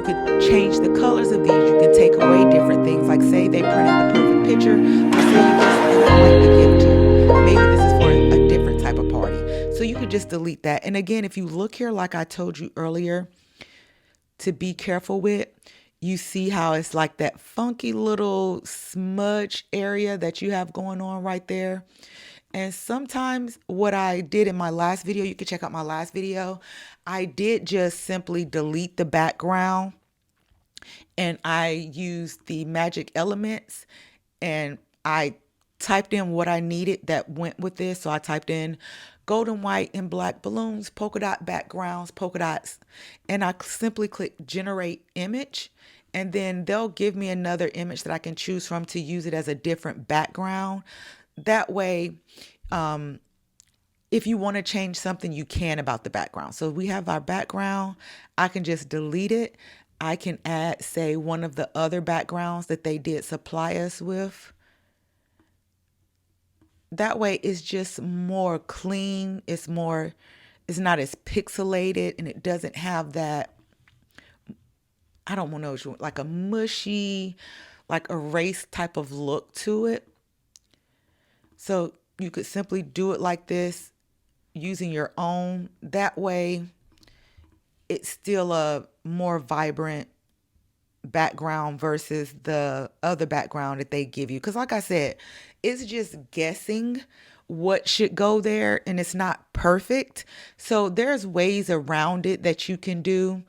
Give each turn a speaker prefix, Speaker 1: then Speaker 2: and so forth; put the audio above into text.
Speaker 1: You could change the colors of these. You can take away different things. Like say they printed the perfect picture, but say you just didn't like the gift. Maybe this is for a different type of party. So you could just delete that. And again, if you look here, like I told you earlier, to be careful with, you see how it's like that funky little smudge area that you have going on right there. And sometimes what I did in my last video, you can check out my last video, I did just simply delete the background and I used the magic elements and I typed in what I needed that went with this. So I typed in golden, white, and black balloons, polka dot backgrounds, polka dots, and I simply click generate image. And then they'll give me another image that I can choose from to use it as a different background. That way, if you want to change something, you can about the background. So we have our background. I can just delete it. I can add, say, one of the other backgrounds that they did supply us with. That way it's just more clean. It's not as pixelated and it doesn't have that, I don't know, like a mushy, like erase type of look to it. So you could simply do it like this using your own. That way it's still a more vibrant background versus the other background that they give you. Because like I said, it's just guessing what should go there and it's not perfect. So there's ways around it that you can do.